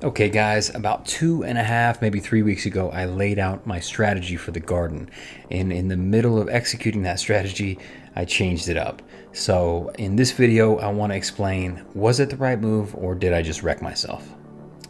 Okay guys, about 2.5, maybe 3 weeks ago, I laid out my strategy for the garden. And in the middle of executing that strategy, I changed it up. So in this video, I want to explain, was it the right move or did I just wreck myself?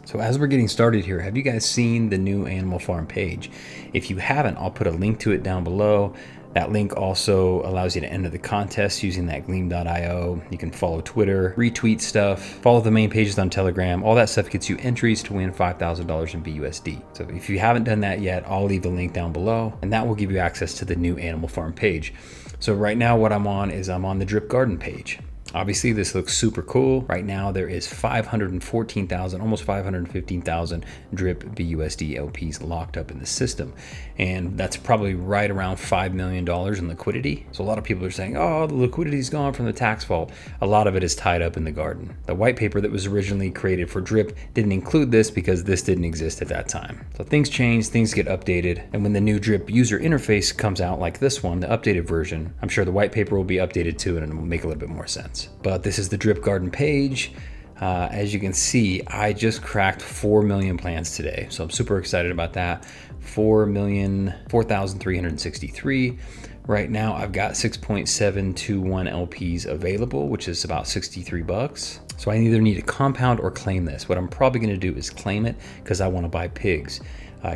So as we're getting started here, have you guys seen the new Animal Farm page? If you haven't, I'll put a link to it down below. That link also allows you to enter the contest using that gleam.io. You can follow Twitter, retweet stuff, follow the main pages on Telegram. All that stuff gets you entries to win $5,000 in BUSD. So if you haven't done that yet, I'll leave the link down below and that will give you access to the new Animal Farm page. So right now what I'm on is I'm on the Drip Garden page. Obviously, this looks super cool. Right now, there is 514,000, almost 515,000 drip BUSD LPs locked up in the system. And that's probably right around $5 million in liquidity. So a lot of people are saying, oh, the liquidity's gone from the tax vault. A lot of it is tied up in the garden. The white paper that was originally created for drip didn't include this because this didn't exist at that time. So things change, things get updated. And when the new drip user interface comes out like this one, the updated version, I'm sure the white paper will be updated too and it will make a little bit more sense. But this is the Drip Garden page. As you can see, I just cracked 4 million plants today. So I'm super excited about that. 4,363. Right now I've got 6.721 LPs available, which is about 63 bucks. So I either need to compound or claim this. What I'm probably gonna do is claim it because I wanna buy pigs.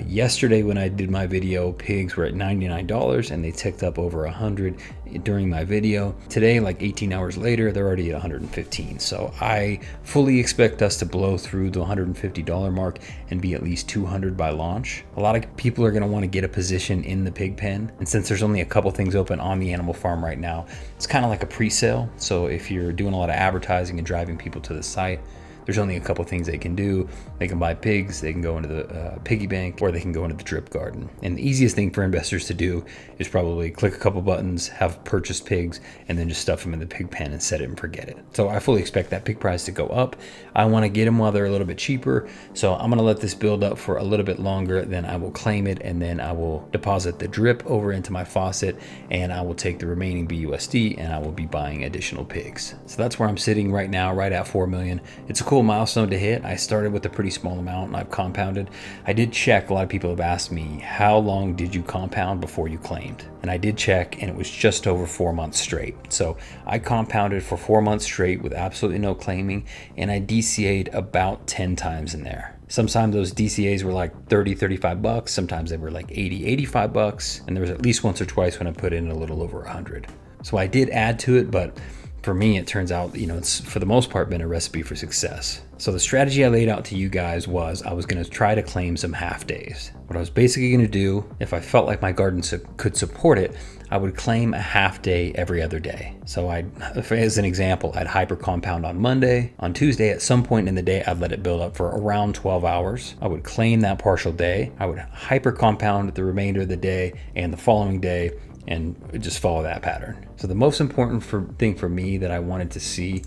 Yesterday when I did my video, pigs were at $99 and they ticked up over 100 during my video. Today, like 18 hours later, they're already at 115. So I fully expect us to blow through the $150 mark and be at least 200 by launch. A lot of people are gonna wanna get a position in the pig pen. And since there's only a couple things open on the Animal Farm right now, it's kind of like a pre-sale. So if you're doing a lot of advertising and driving people to the site, there's only a couple things they can do. They can buy pigs, they can go into the piggy bank, or they can go into the drip garden. And the easiest thing for investors to do is probably click a couple buttons, have purchased pigs, and then just stuff them in the pig pen and set it and forget it. So I fully expect that pig price to go up. I wanna get them while they're a little bit cheaper. So I'm gonna let this build up for a little bit longer, then I will claim it, and then I will deposit the drip over into my faucet, and I will take the remaining BUSD, and I will be buying additional pigs. So that's where I'm sitting right now, right at 4 million. It's a cool milestone to hit. I started with a pretty small amount and I've compounded. I did check. A lot of people have asked me, how long did you compound before you claimed? And I did check and it was just over 4 months straight. So I compounded for 4 months straight with absolutely no claiming, and I DCA'd about 10 times in there. Sometimes those DCAs were like 30, 35 bucks. Sometimes they were like 80, 85 bucks. And there was at least once or twice when I put in a little over 100. So I did add to it, but for me, it turns out, it's for the most part been a recipe for success. So the strategy I laid out to you guys was I was going to try to claim some half days. What I was basically going to do, if I felt like my garden could support it, I would claim a half day every other day. So as an example, I'd hyper compound on Monday. On Tuesday, at some point in the day, I'd let it build up for around 12 hours. I would claim that partial day. I would hyper compound the remainder of the day and the following day, and just follow that pattern. So the most important thing for me that I wanted to see,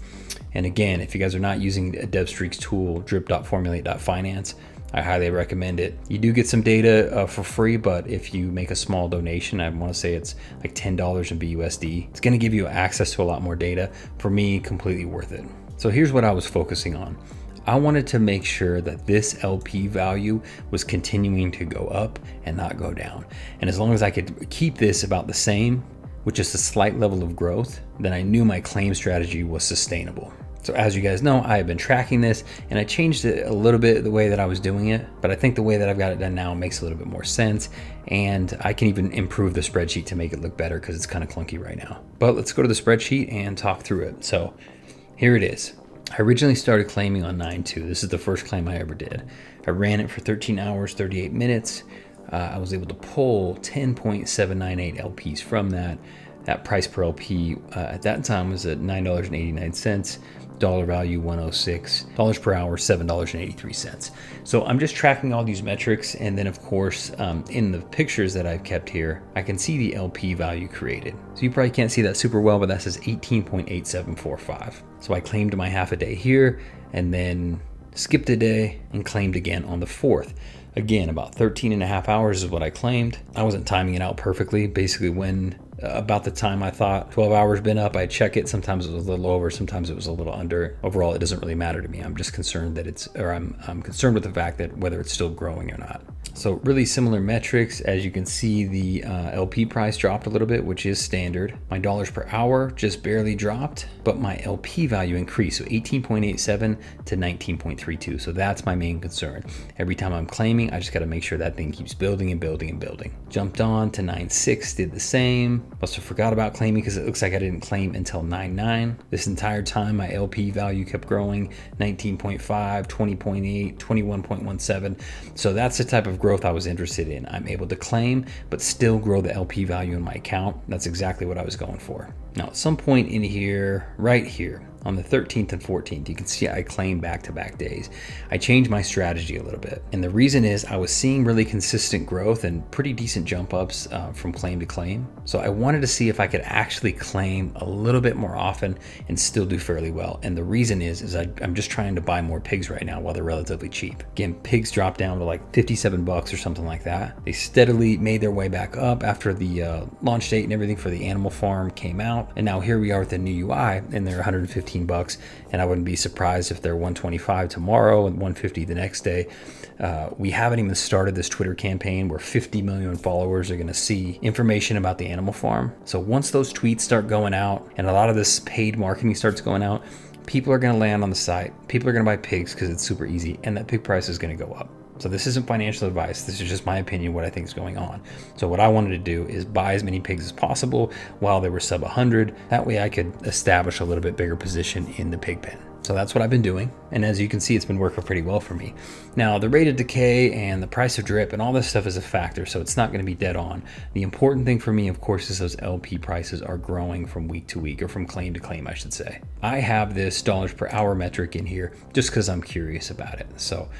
and again, if you guys are not using a DevStreaks tool, drip.formulate.finance, I highly recommend it. You do get some data for free, but if you make a small donation, I wanna say it's like $10 in BUSD, it's gonna give you access to a lot more data. For me, completely worth it. So here's what I was focusing on. I wanted to make sure that this LP value was continuing to go up and not go down. And as long as I could keep this about the same, with just a slight level of growth, then I knew my claim strategy was sustainable. So as you guys know, I have been tracking this and I changed it a little bit the way that I was doing it, but I think the way that I've got it done now makes a little bit more sense. And I can even improve the spreadsheet to make it look better because it's kind of clunky right now. But let's go to the spreadsheet and talk through it. So here it is. I originally started claiming on 9/2. This is the first claim I ever did. I ran it for 13 hours, 38 minutes. I was able to pull 10.798 LPs from that. That price per LP at that time was at $9.89. Dollar value 106, dollars per hour, $7.83. So I'm just tracking all these metrics, and then of course in the pictures that I've kept here, I can see the LP value created. So you probably can't see that super well, but that says 18.8745. So I claimed my half a day here, and then skipped a day, and claimed again on the 4th. Again, about 13 and a half hours is what I claimed. I wasn't timing it out perfectly. Basically, when about the time I thought 12 hours been up, I check it. Sometimes it was a little over, sometimes it was a little under. Overall, it doesn't really matter to me. I'm just concerned that I'm concerned with the fact that whether it's still growing or not. So really similar metrics. As you can see, the LP price dropped a little bit, which is standard. My dollars per hour just barely dropped, but my LP value increased. So 18.87 to 19.32. So that's my main concern. Every time I'm claiming, I just got to make sure that thing keeps building and building and building. Jumped on to 9.6, did the same. Must have forgot about claiming because it looks like I didn't claim until 9.9. This entire time, my LP value kept growing, 19.5, 20.8, 21.17. So that's the type of growth I was interested in. I'm able to claim, but still grow the LP value in my account. That's exactly what I was going for. Now, at some point in here, right here, on the 13th and 14th, you can see I claim back-to-back days. I changed my strategy a little bit. And the reason is I was seeing really consistent growth and pretty decent jump ups from claim to claim. So I wanted to see if I could actually claim a little bit more often and still do fairly well. And the reason is I'm just trying to buy more pigs right now while they're relatively cheap. Again, pigs dropped down to like 57 bucks or something like that. They steadily made their way back up after the launch date and everything for the animal farm came out. And now here we are with the new UI and they're 115 bucks, and I wouldn't be surprised if they're 125 tomorrow and 150 the next day. We haven't even started this Twitter campaign where 50 million followers are going to see information about the animal farm. So once those tweets start going out and a lot of this paid marketing starts going out, people are going to land on the site. People are going to buy pigs because it's super easy, and that pig price is going to go up. So this isn't financial advice. This is just my opinion, what I think is going on. So what I wanted to do is buy as many pigs as possible while they were sub 100. That way I could establish a little bit bigger position in the pig pen. So that's what I've been doing. And as you can see, it's been working pretty well for me. Now, the rate of decay and the price of drip and all this stuff is a factor, so it's not going to be dead on. The important thing for me, of course, is those LP prices are growing from week to week, or from claim to claim, I should say. I have this dollars per hour metric in here just because I'm curious about it. So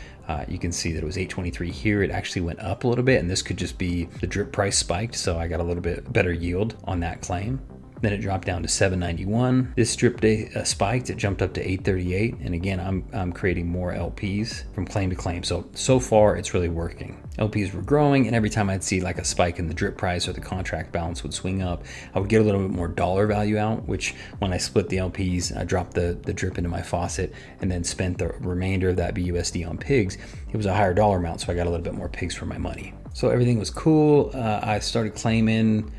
you can see that it was 823 here. It actually went up a little bit, and this could just be the drip price spiked, so I got a little bit better yield on that claim. Then it dropped down to 791. This strip day spiked. It jumped up to 838. And again, I'm creating more LPs from claim to claim. So far, it's really working. LPs were growing, and every time I'd see like a spike in the drip price or the contract balance would swing up, I would get a little bit more dollar value out, which when I split the LPs, I dropped the drip into my faucet and then spent the remainder of that BUSD on pigs. It was a higher dollar amount, so I got a little bit more pigs for my money. So everything was cool. I started claiming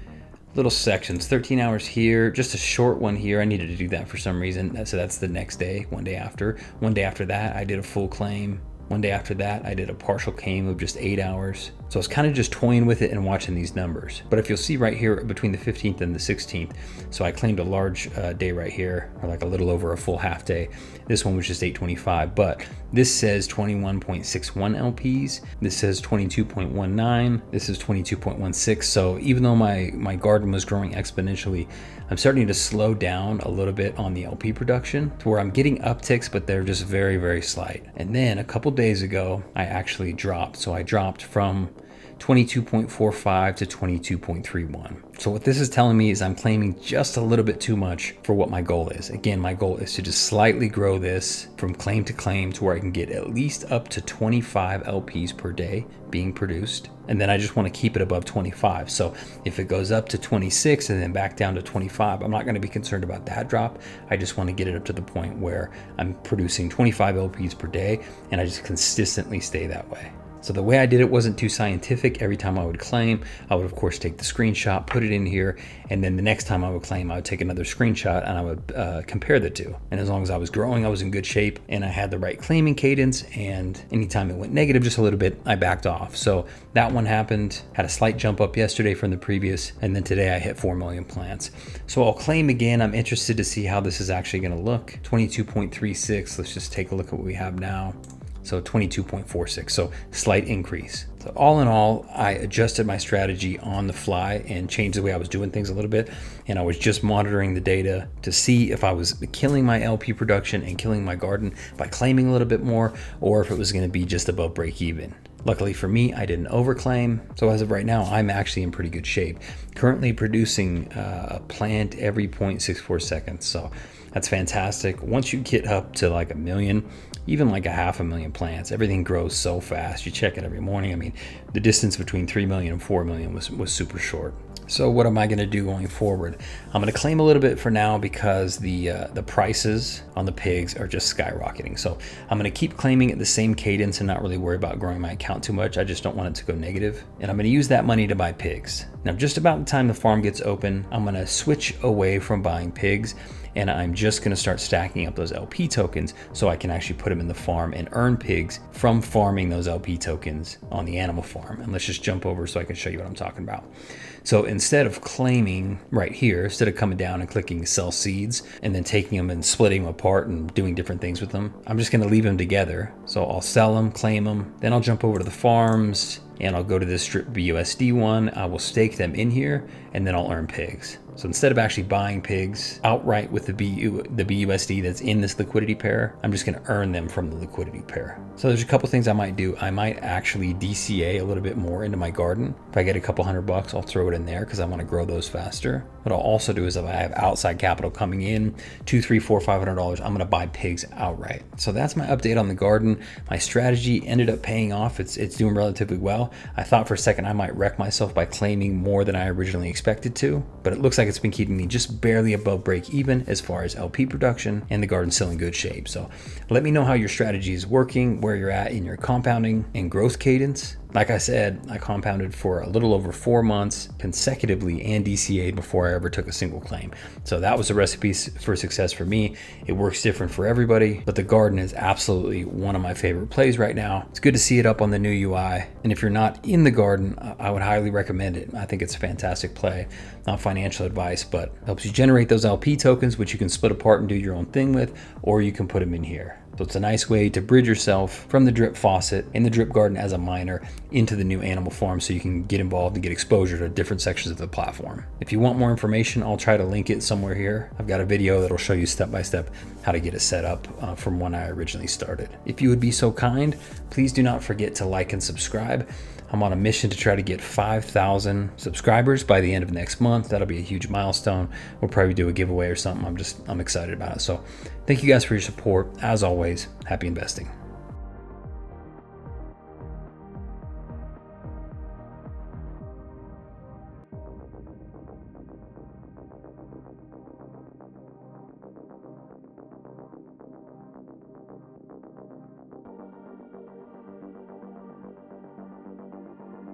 little sections, 13 hours here, just a short one here. I needed to do that for some reason. So that's the next day, one day after. One day after that, I did a full claim. One day after that, I did a partial claim of just 8 hours. So I was kind of just toying with it and watching these numbers. But if you'll see right here between the 15th and the 16th, so I claimed a large day right here, or like a little over a full half day. This one was just 825, but this says 21.61 LPs. This says 22.19. This is 22.16. So even though my garden was growing exponentially, I'm starting to slow down a little bit on the LP production to where I'm getting upticks, but they're just very, very slight. And then a couple days ago, I actually dropped. So I dropped from 22.45 to 22.31. So what this is telling me is I'm claiming just a little bit too much for what my goal is. Again, my goal is to just slightly grow this from claim to claim to where I can get at least up to 25 LPs per day being produced. And then I just want to keep it above 25. So if it goes up to 26 and then back down to 25, I'm not going to be concerned about that drop. I just want to get it up to the point where I'm producing 25 LPs per day and I just consistently stay that way. So the way I did it wasn't too scientific. Every time I would claim, I would of course take the screenshot, put it in here, and then the next time I would claim, I would take another screenshot and I would compare the two. And as long as I was growing, I was in good shape and I had the right claiming cadence, and anytime it went negative just a little bit, I backed off. So that one happened, had a slight jump up yesterday from the previous, and then today I hit 4 million plants. So I'll claim again. I'm interested to see how this is actually gonna look. 22.36, let's just take a look at what we have now. So 22.46, so slight increase. So all in all, I adjusted my strategy on the fly and changed the way I was doing things a little bit. And I was just monitoring the data to see if I was killing my LP production and killing my garden by claiming a little bit more, or if it was gonna be just above break even. Luckily for me, I didn't overclaim. So as of right now, I'm actually in pretty good shape. Currently producing a plant every 0.64 seconds. So That's fantastic. Once you get up to like 1 million, even like 500,000 plants, everything grows so fast. You check it every morning. I mean, the distance between 3 million and 4 million was super short. So what am I going to do going forward? I'm going to claim a little bit for now because the prices on the pigs are just skyrocketing. So I'm going to keep claiming at the same cadence and not really worry about growing my account too much. I just don't want it to go negative. And I'm going to use that money to buy pigs. Now, just about the time the farm gets open, I'm going to switch away from buying pigs, and I'm just going to start stacking up those LP tokens so I can actually put them in the farm and earn pigs from farming those LP tokens on the animal farm. And let's just jump over so I can show you what I'm talking about. So instead of claiming right here, instead of coming down and clicking sell seeds and then taking them and splitting them apart and doing different things with them, I'm just going to leave them together. So I'll sell them, claim them, then I'll jump over to the farms and I'll go to this drip.BUSD one. I will stake them in here and then I'll earn pigs. So instead of actually buying pigs outright with the BUSD that's in this liquidity pair, I'm just going to earn them from the liquidity pair. So there's a couple things I might do. I might actually DCA a little bit more into my garden. If I get a couple $100, I'll throw it in there because I want to grow those faster. What I'll also do is if I have outside capital coming in, $200, $300, $400, $500, I'm going to buy pigs outright. So that's my update on the garden. My strategy ended up paying off. It's doing relatively well. I thought for a second I might wreck myself by claiming more than I originally expected to, but it looks like it's been keeping me just barely above break even as far as LP production, and the garden's still in good shape. So let me know how your strategy is working, where you're at in your compounding and growth cadence. Like I said, I compounded for a little over 4 months consecutively and DCA'd before I ever took a single claim. So that was a recipe for success for me. It works different for everybody, but the garden is absolutely one of my favorite plays right now. It's good to see it up on the new UI. And if you're not in the garden, I would highly recommend it. I think it's a fantastic play. Not financial advice, but helps you generate those LP tokens, which you can split apart and do your own thing with, or you can put them in here. So it's a nice way to bridge yourself from the drip faucet and the drip garden as a miner into the new animal farm so you can get involved and get exposure to different sections of the platform. If you want more information, I'll try to link it somewhere here. I've got a video that'll show you step by step how to get it set up from when I originally started. If you would be so kind, please do not forget to like and subscribe. I'm on a mission to try to get 5,000 subscribers by the end of next month. That'll be a huge milestone. We'll probably do a giveaway or something. I'm excited about it. So thank you guys for your support. As always, happy investing.